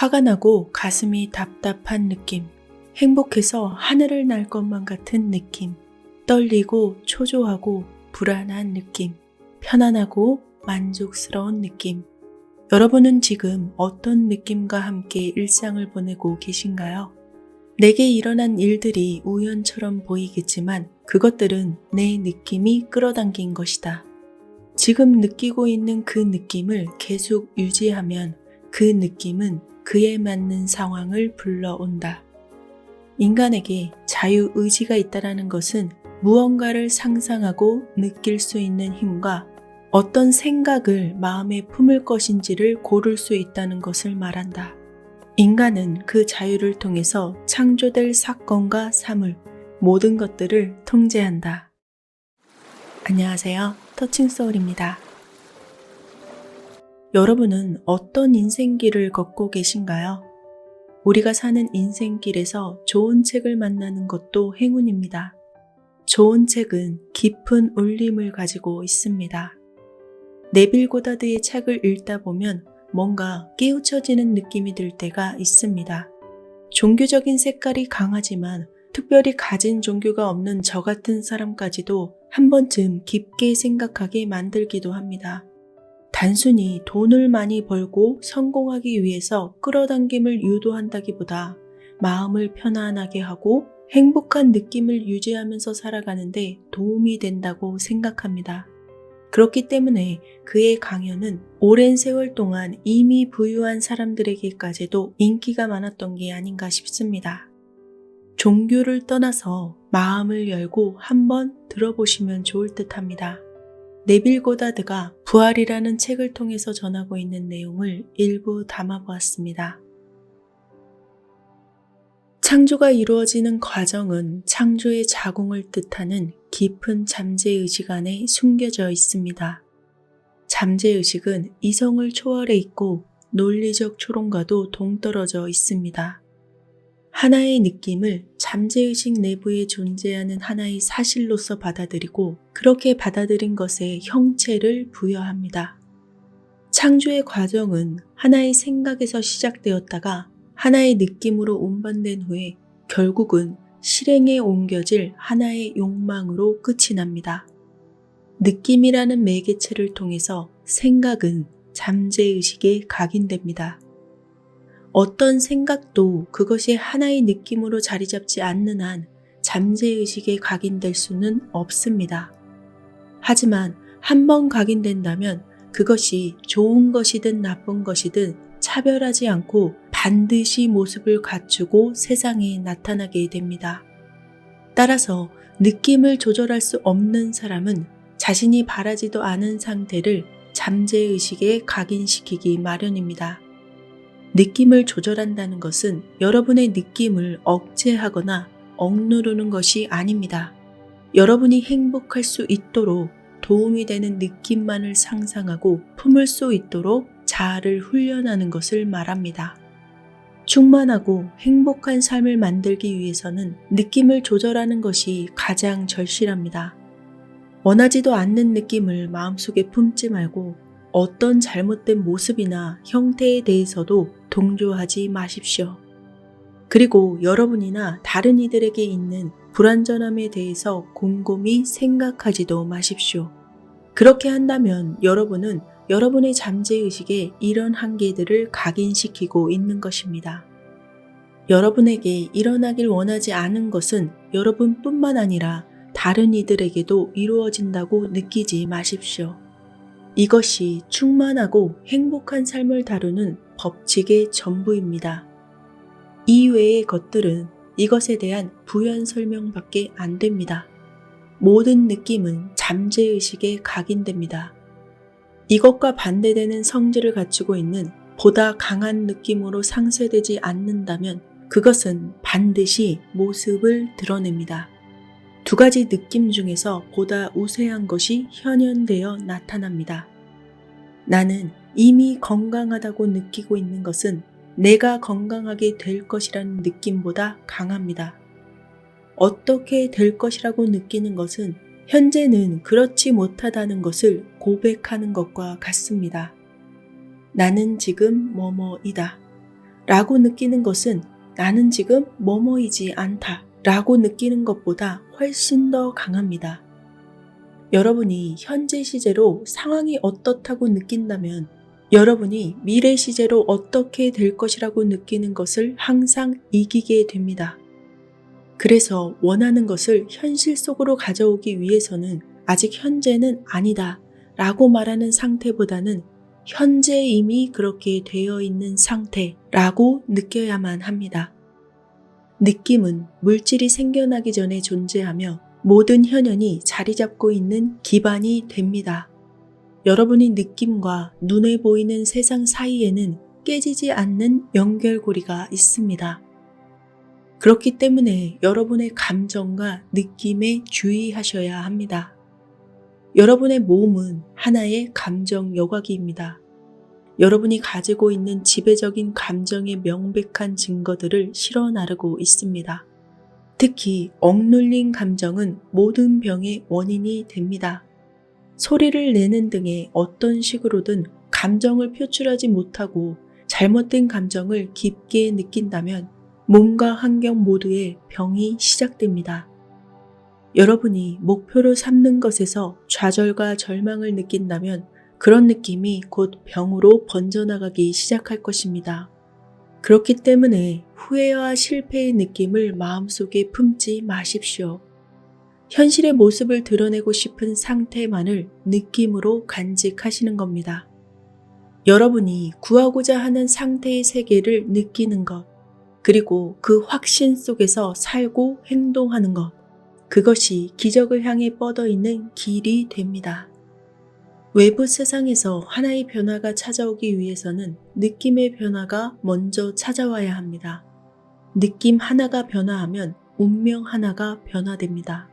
화가 나고 가슴이 답답한 느낌, 행복해서 하늘을 날 것만 같은 느낌, 떨리고 초조하고 불안한 느낌, 편안하고 만족스러운 느낌. 여러분은 지금 어떤 느낌과 함께 일상을 보내고 계신가요? 내게 일어난 일들이 우연처럼 보이겠지만 그것들은 내 느낌이 끌어당긴 것이다. 지금 느끼고 있는 그 느낌을 계속 유지하면 그 느낌은 그에 맞는 상황을 불러온다. 인간에게 자유의지가 있다는 것은 무언가를 상상하고 느낄 수 있는 힘과 어떤 생각을 마음에 품을 것인지를 고를 수 있다는 것을 말한다. 인간은 그 자유를 통해서 창조될 사건과 사물, 모든 것들을 통제한다. 안녕하세요. 터칭소울입니다. 여러분은 어떤 인생길을 걷고 계신가요? 우리가 사는 인생길에서 좋은 책을 만나는 것도 행운입니다. 좋은 책은 깊은 울림을 가지고 있습니다. 네빌 고다드의 책을 읽다 보면 뭔가 깨우쳐지는 느낌이 들 때가 있습니다. 종교적인 색깔이 강하지만 특별히 가진 종교가 없는 저 같은 사람까지도 한 번쯤 깊게 생각하게 만들기도 합니다. 단순히 돈을 많이 벌고 성공하기 위해서 끌어당김을 유도한다기보다 마음을 편안하게 하고 행복한 느낌을 유지하면서 살아가는데 도움이 된다고 생각합니다. 그렇기 때문에 그의 강연은 오랜 세월 동안 이미 부유한 사람들에게까지도 인기가 많았던 게 아닌가 싶습니다. 종교를 떠나서 마음을 열고 한번 들어보시면 좋을 듯 합니다. 네빌 고다드가 부활이라는 책을 통해서 전하고 있는 내용을 일부 담아보았습니다. 창조가 이루어지는 과정은 창조의 자궁을 뜻하는 깊은 잠재의식 안에 숨겨져 있습니다. 잠재의식은 이성을 초월해 있고 논리적 추론과도 동떨어져 있습니다. 하나의 느낌을 잠재의식 내부에 존재하는 하나의 사실로서 받아들이고 그렇게 받아들인 것에 형체를 부여합니다. 창조의 과정은 하나의 생각에서 시작되었다가 하나의 느낌으로 운반된 후에 결국은 실행에 옮겨질 하나의 욕망으로 끝이 납니다. 느낌이라는 매개체를 통해서 생각은 잠재의식에 각인됩니다. 어떤 생각도 그것이 하나의 느낌으로 자리 잡지 않는 한 잠재의식에 각인될 수는 없습니다. 하지만 한번 각인된다면 그것이 좋은 것이든 나쁜 것이든 차별하지 않고 반드시 모습을 갖추고 세상에 나타나게 됩니다. 따라서 느낌을 조절할 수 없는 사람은 자신이 바라지도 않은 상태를 잠재의식에 각인시키기 마련입니다. 느낌을 조절한다는 것은 여러분의 느낌을 억제하거나 억누르는 것이 아닙니다. 여러분이 행복할 수 있도록 도움이 되는 느낌만을 상상하고 품을 수 있도록 자아를 훈련하는 것을 말합니다. 충만하고 행복한 삶을 만들기 위해서는 느낌을 조절하는 것이 가장 절실합니다. 원하지도 않는 느낌을 마음속에 품지 말고 어떤 잘못된 모습이나 형태에 대해서도 동조하지 마십시오. 그리고 여러분이나 다른 이들에게 있는 불완전함에 대해서 곰곰이 생각하지도 마십시오. 그렇게 한다면 여러분은 여러분의 잠재의식에 이런 한계들을 각인시키고 있는 것입니다. 여러분에게 일어나길 원하지 않은 것은 여러분뿐만 아니라 다른 이들에게도 이루어진다고 느끼지 마십시오. 이것이 충만하고 행복한 삶을 다루는 법칙의 전부입니다. 이외의 것들은 이것에 대한 부연 설명밖에 안 됩니다. 모든 느낌은 잠재의식에 각인됩니다. 이것과 반대되는 성질을 갖추고 있는 보다 강한 느낌으로 상쇄되지 않는다면 그것은 반드시 모습을 드러냅니다. 두 가지 느낌 중에서 보다 우세한 것이 현현되어 나타납니다. 나는 이미 건강하다고 느끼고 있는 것은 내가 건강하게 될 것이라는 느낌보다 강합니다. 어떻게 될 것이라고 느끼는 것은 현재는 그렇지 못하다는 것을 고백하는 것과 같습니다. 나는 지금 뭐뭐이다. 라고 느끼는 것은 나는 지금 뭐뭐이지 않다 라고 느끼는 것보다 훨씬 더 강합니다. 여러분이 현재 시제로 상황이 어떻다고 느낀다면 여러분이 미래 시제로 어떻게 될 것이라고 느끼는 것을 항상 이기게 됩니다. 그래서 원하는 것을 현실 속으로 가져오기 위해서는 아직 현재는 아니다 라고 말하는 상태보다는 현재 이미 그렇게 되어 있는 상태라고 느껴야만 합니다. 느낌은 물질이 생겨나기 전에 존재하며 모든 현현이 자리 잡고 있는 기반이 됩니다. 여러분의 느낌과 눈에 보이는 세상 사이에는 깨지지 않는 연결고리가 있습니다. 그렇기 때문에 여러분의 감정과 느낌에 주의하셔야 합니다. 여러분의 몸은 하나의 감정 여과기입니다. 여러분이 가지고 있는 지배적인 감정의 명백한 증거들을 실어 나르고 있습니다. 특히 억눌린 감정은 모든 병의 원인이 됩니다. 소리를 내는 등의 어떤 식으로든 감정을 표출하지 못하고 잘못된 감정을 깊게 느낀다면 몸과 환경 모두의 병이 시작됩니다. 여러분이 목표로 삼는 것에서 좌절과 절망을 느낀다면 그런 느낌이 곧 병으로 번져나가기 시작할 것입니다. 그렇기 때문에 후회와 실패의 느낌을 마음속에 품지 마십시오. 현실의 모습을 드러내고 싶은 상태만을 느낌으로 간직하시는 겁니다. 여러분이 구하고자 하는 상태의 세계를 느끼는 것, 그리고 그 확신 속에서 살고 행동하는 것, 그것이 기적을 향해 뻗어 있는 길이 됩니다. 외부 세상에서 하나의 변화가 찾아오기 위해서는 느낌의 변화가 먼저 찾아와야 합니다. 느낌 하나가 변화하면 운명 하나가 변화됩니다.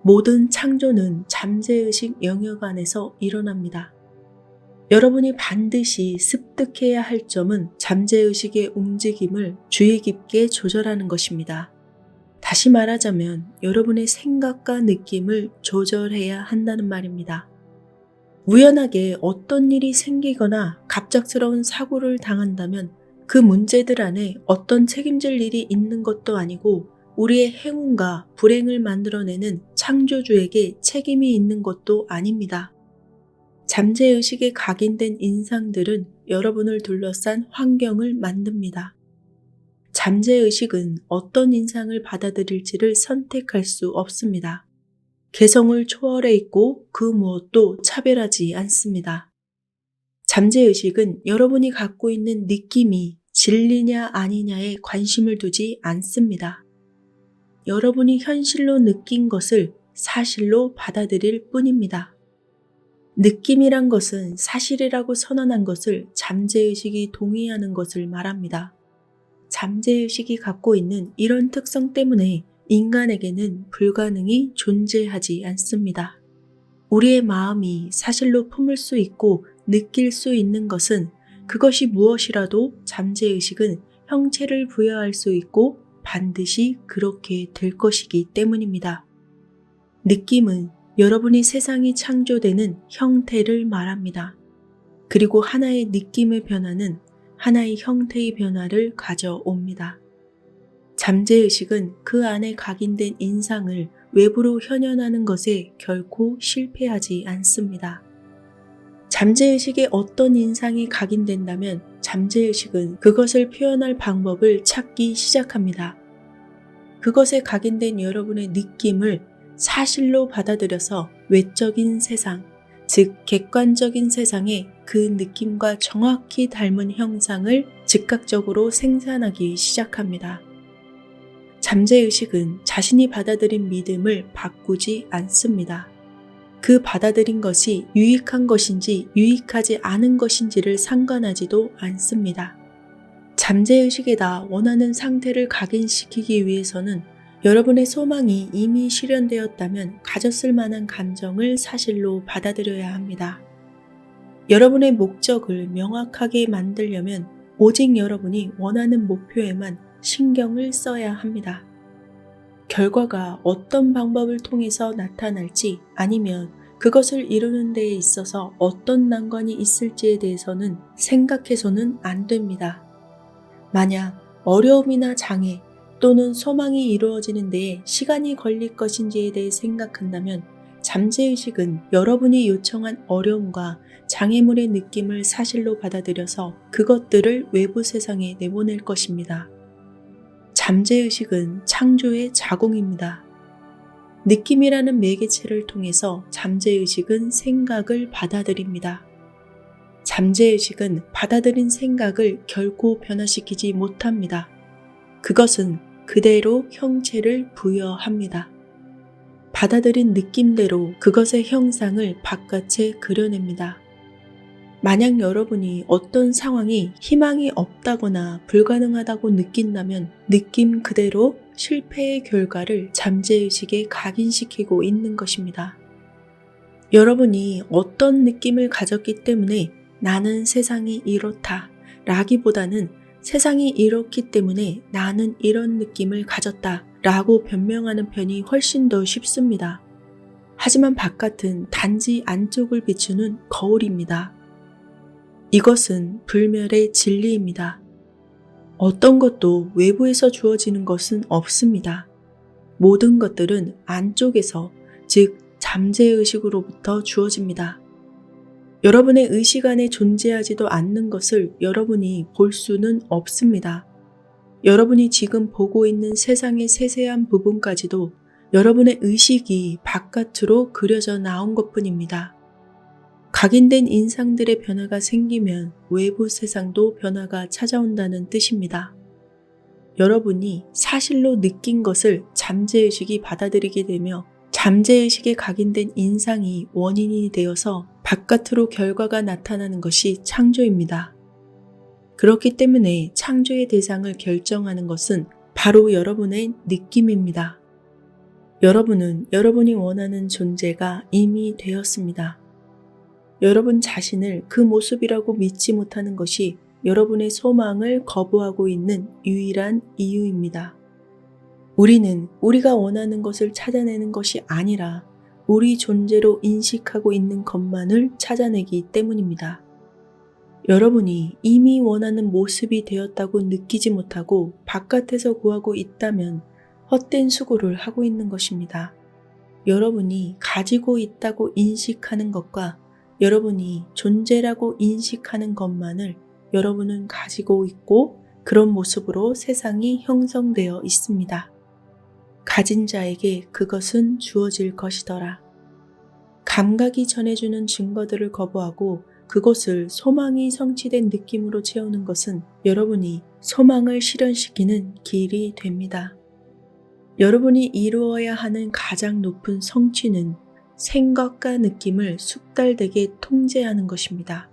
모든 창조는 잠재의식 영역 안에서 일어납니다. 여러분이 반드시 습득해야 할 점은 잠재의식의 움직임을 주의 깊게 조절하는 것입니다. 다시 말하자면 여러분의 생각과 느낌을 조절해야 한다는 말입니다. 우연하게 어떤 일이 생기거나 갑작스러운 사고를 당한다면 그 문제들 안에 어떤 책임질 일이 있는 것도 아니고 우리의 행운과 불행을 만들어내는 창조주에게 책임이 있는 것도 아닙니다. 잠재의식에 각인된 인상들은 여러분을 둘러싼 환경을 만듭니다. 잠재의식은 어떤 인상을 받아들일지를 선택할 수 없습니다. 개성을 초월해 있고 그 무엇도 차별하지 않습니다. 잠재의식은 여러분이 갖고 있는 느낌이 진리냐 아니냐에 관심을 두지 않습니다. 여러분이 현실로 느낀 것을 사실로 받아들일 뿐입니다. 느낌이란 것은 사실이라고 선언한 것을 잠재의식이 동의하는 것을 말합니다. 잠재의식이 갖고 있는 이런 특성 때문에 인간에게는 불가능이 존재하지 않습니다. 우리의 마음이 사실로 품을 수 있고 느낄 수 있는 것은 그것이 무엇이라도 잠재의식은 형체를 부여할 수 있고 반드시 그렇게 될 것이기 때문입니다. 느낌은 여러분이 세상이 창조되는 형태를 말합니다. 그리고 하나의 느낌의 변화는 하나의 형태의 변화를 가져옵니다. 잠재의식은 그 안에 각인된 인상을 외부로 현현하는 것에 결코 실패하지 않습니다. 잠재의식에 어떤 인상이 각인된다면 잠재의식은 그것을 표현할 방법을 찾기 시작합니다. 그것에 각인된 여러분의 느낌을 사실로 받아들여서 외적인 세상, 즉 객관적인 세상에 그 느낌과 정확히 닮은 형상을 즉각적으로 생산하기 시작합니다. 잠재의식은 자신이 받아들인 믿음을 바꾸지 않습니다. 그 받아들인 것이 유익한 것인지 유익하지 않은 것인지를 상관하지도 않습니다. 잠재의식에다 원하는 상태를 각인시키기 위해서는 여러분의 소망이 이미 실현되었다면 가졌을 만한 감정을 사실로 받아들여야 합니다. 여러분의 목적을 명확하게 만들려면 오직 여러분이 원하는 목표에만 신경을 써야 합니다. 결과가 어떤 방법을 통해서 나타날지 아니면 그것을 이루는 데에 있어서 어떤 난관이 있을지에 대해서는 생각해서는 안 됩니다. 만약 어려움이나 장애 또는 소망이 이루어지는 데에 시간이 걸릴 것인지에 대해 생각한다면 잠재의식은 여러분이 요청한 어려움과 장애물의 느낌을 사실로 받아들여서 그것들을 외부 세상에 내보낼 것입니다. 잠재의식은 창조의 자궁입니다. 느낌이라는 매개체를 통해서 잠재의식은 생각을 받아들입니다. 잠재의식은 받아들인 생각을 결코 변화시키지 못합니다. 그것은 그대로 형체를 부여합니다. 받아들인 느낌대로 그것의 형상을 바깥에 그려냅니다. 만약 여러분이 어떤 상황이 희망이 없다거나 불가능하다고 느낀다면 느낌 그대로 실패의 결과를 잠재의식에 각인시키고 있는 것입니다. 여러분이 어떤 느낌을 가졌기 때문에 나는 세상이 이렇다 라기보다는 세상이 이렇기 때문에 나는 이런 느낌을 가졌다 라고 변명하는 편이 훨씬 더 쉽습니다. 하지만 바깥은 단지 안쪽을 비추는 거울입니다. 이것은 불멸의 진리입니다. 어떤 것도 외부에서 주어지는 것은 없습니다. 모든 것들은 안쪽에서, 즉 잠재의식으로부터 주어집니다. 여러분의 의식 안에 존재하지도 않는 것을 여러분이 볼 수는 없습니다. 여러분이 지금 보고 있는 세상의 세세한 부분까지도 여러분의 의식이 바깥으로 그려져 나온 것뿐입니다. 각인된 인상들의 변화가 생기면 외부 세상도 변화가 찾아온다는 뜻입니다. 여러분이 사실로 느낀 것을 잠재의식이 받아들이게 되며 잠재의식에 각인된 인상이 원인이 되어서 바깥으로 결과가 나타나는 것이 창조입니다. 그렇기 때문에 창조의 대상을 결정하는 것은 바로 여러분의 느낌입니다. 여러분은 여러분이 원하는 존재가 이미 되었습니다. 여러분 자신을 그 모습이라고 믿지 못하는 것이 여러분의 소망을 거부하고 있는 유일한 이유입니다. 우리는 우리가 원하는 것을 찾아내는 것이 아니라 우리 존재로 인식하고 있는 것만을 찾아내기 때문입니다. 여러분이 이미 원하는 모습이 되었다고 느끼지 못하고 바깥에서 구하고 있다면 헛된 수고를 하고 있는 것입니다. 여러분이 가지고 있다고 인식하는 것과 여러분이 존재라고 인식하는 것만을 여러분은 가지고 있고 그런 모습으로 세상이 형성되어 있습니다. 가진 자에게 그것은 주어질 것이더라. 감각이 전해주는 증거들을 거부하고 그것을 소망이 성취된 느낌으로 채우는 것은 여러분이 소망을 실현시키는 길이 됩니다. 여러분이 이루어야 하는 가장 높은 성취는 생각과 느낌을 숙달되게 통제하는 것입니다.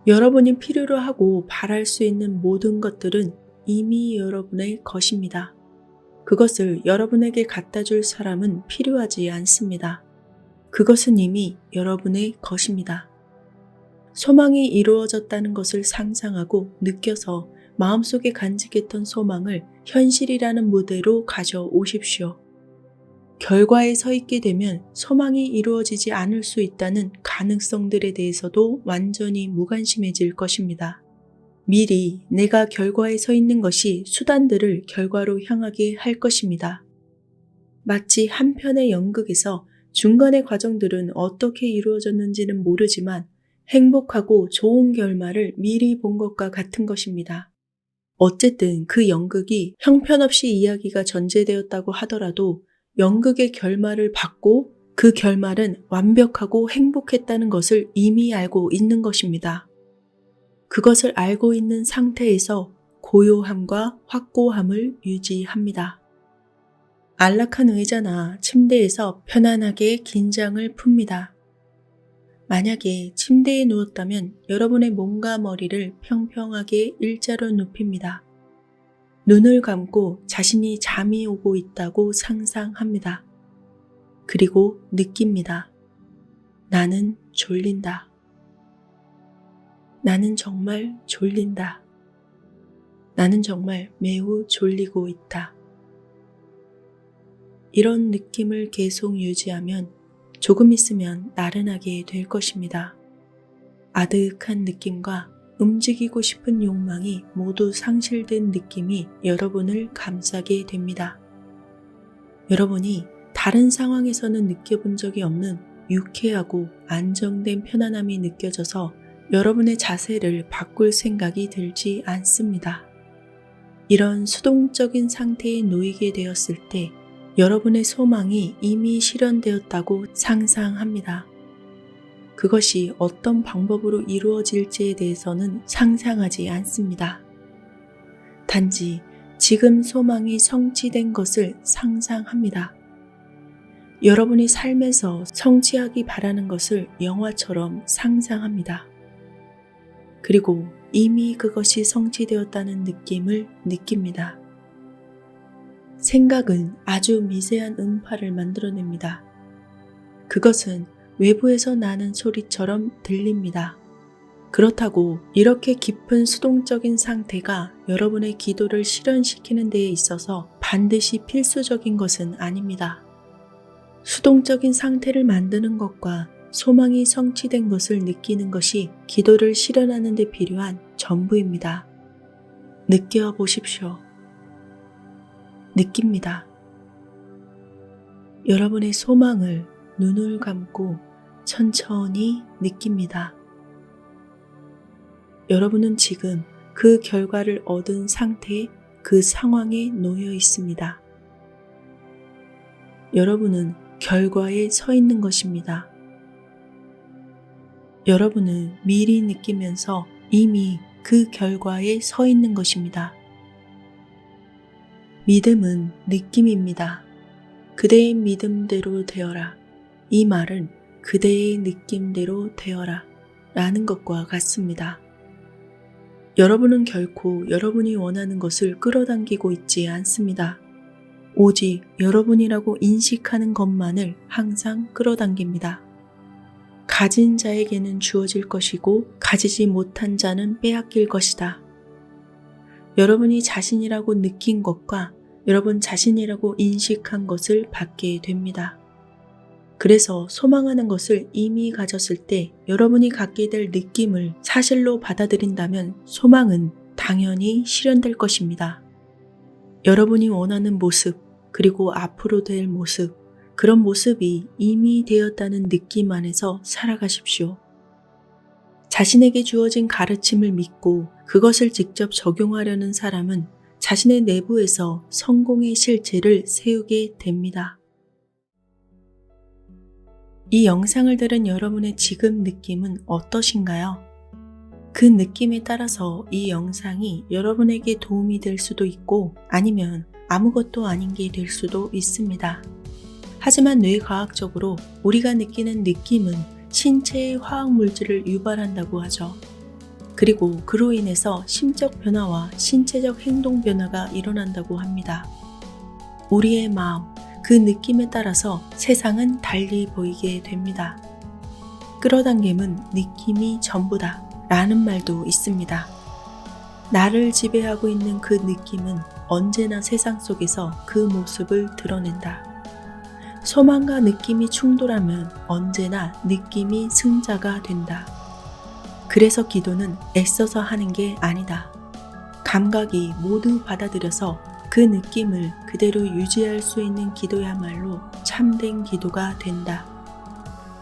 여러분이 필요로 하고 바랄 수 있는 모든 것들은 이미 여러분의 것입니다. 그것을 여러분에게 갖다 줄 사람은 필요하지 않습니다. 그것은 이미 여러분의 것입니다. 소망이 이루어졌다는 것을 상상하고 느껴서 마음속에 간직했던 소망을 현실이라는 무대로 가져오십시오. 결과에 서 있게 되면 소망이 이루어지지 않을 수 있다는 가능성들에 대해서도 완전히 무관심해질 것입니다. 미리 내가 결과에 서 있는 것이 수단들을 결과로 향하게 할 것입니다. 마치 한 편의 연극에서 중간의 과정들은 어떻게 이루어졌는지는 모르지만 행복하고 좋은 결말을 미리 본 것과 같은 것입니다. 어쨌든 그 연극이 형편없이 이야기가 전제되었다고 하더라도 연극의 결말을 봤고 그 결말은 완벽하고 행복했다는 것을 이미 알고 있는 것입니다. 그것을 알고 있는 상태에서 고요함과 확고함을 유지합니다. 안락한 의자나 침대에서 편안하게 긴장을 풉니다. 만약에 침대에 누웠다면 여러분의 몸과 머리를 평평하게 일자로 눕힙니다. 눈을 감고 자신이 잠이 오고 있다고 상상합니다. 그리고 느낍니다. 나는 졸린다. 나는 정말 졸린다. 나는 정말 매우 졸리고 있다. 이런 느낌을 계속 유지하면 조금 있으면 나른하게 될 것입니다. 아득한 느낌과 움직이고 싶은 욕망이 모두 상실된 느낌이 여러분을 감싸게 됩니다. 여러분이 다른 상황에서는 느껴본 적이 없는 유쾌하고 안정된 편안함이 느껴져서 여러분의 자세를 바꿀 생각이 들지 않습니다. 이런 수동적인 상태에 놓이게 되었을 때 여러분의 소망이 이미 실현되었다고 상상합니다. 그것이 어떤 방법으로 이루어질지에 대해서는 상상하지 않습니다. 단지 지금 소망이 성취된 것을 상상합니다. 여러분이 삶에서 성취하기 바라는 것을 영화처럼 상상합니다. 그리고 이미 그것이 성취되었다는 느낌을 느낍니다. 생각은 아주 미세한 음파를 만들어냅니다. 그것은 외부에서 나는 소리처럼 들립니다. 그렇다고 이렇게 깊은 수동적인 상태가 여러분의 기도를 실현시키는 데에 있어서 반드시 필수적인 것은 아닙니다. 수동적인 상태를 만드는 것과 소망이 성취된 것을 느끼는 것이 기도를 실현하는 데 필요한 전부입니다. 느껴 보십시오. 느낍니다. 여러분의 소망을 눈을 감고 천천히 느낍니다. 여러분은 지금 그 결과를 얻은 상태의 그 상황에 놓여 있습니다. 여러분은 결과에 서 있는 것입니다. 여러분은 미리 느끼면서 이미 그 결과에 서 있는 것입니다. 믿음은 느낌입니다. 그대의 믿음대로 되어라. 이 말은 그대의 느낌대로 되어라 라는 것과 같습니다. 여러분은 결코 여러분이 원하는 것을 끌어당기고 있지 않습니다. 오직 여러분이라고 인식하는 것만을 항상 끌어당깁니다. 가진 자에게는 주어질 것이고 가지지 못한 자는 빼앗길 것이다. 여러분이 자신이라고 느낀 것과 여러분 자신이라고 인식한 것을 받게 됩니다. 그래서 소망하는 것을 이미 가졌을 때 여러분이 갖게 될 느낌을 사실로 받아들인다면 소망은 당연히 실현될 것입니다. 여러분이 원하는 모습, 그리고 앞으로 될 모습, 그런 모습이 이미 되었다는 느낌 안에서 살아가십시오. 자신에게 주어진 가르침을 믿고 그것을 직접 적용하려는 사람은 자신의 내부에서 성공의 실체를 세우게 됩니다. 이 영상을 들은 여러분의 지금 느낌은 어떠신가요? 그 느낌에 따라서 이 영상이 여러분에게 도움이 될 수도 있고 아니면 아무것도 아닌 게 될 수도 있습니다. 하지만 뇌과학적으로 우리가 느끼는 느낌은 신체의 화학물질을 유발한다고 하죠. 그리고 그로 인해서 심적 변화와 신체적 행동 변화가 일어난다고 합니다. 우리의 마음, 그 느낌에 따라서 세상은 달리 보이게 됩니다. 끌어당김은 느낌이 전부다 라는 말도 있습니다. 나를 지배하고 있는 그 느낌은 언제나 세상 속에서 그 모습을 드러낸다. 소망과 느낌이 충돌하면 언제나 느낌이 승자가 된다. 그래서 기도는 애써서 하는 게 아니다. 감각이 모두 받아들여서 그 느낌을 그대로 유지할 수 있는 기도야말로 참된 기도가 된다.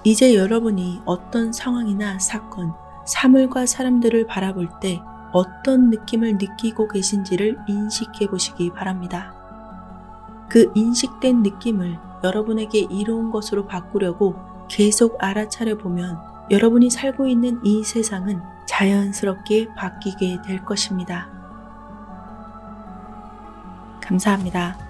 이제 여러분이 어떤 상황이나 사건, 사물과 사람들을 바라볼 때 어떤 느낌을 느끼고 계신지를 인식해 보시기 바랍니다. 그 인식된 느낌을 여러분에게 이로운 것으로 바꾸려고 계속 알아차려 보면 여러분이 살고 있는 이 세상은 자연스럽게 바뀌게 될 것입니다. 감사합니다.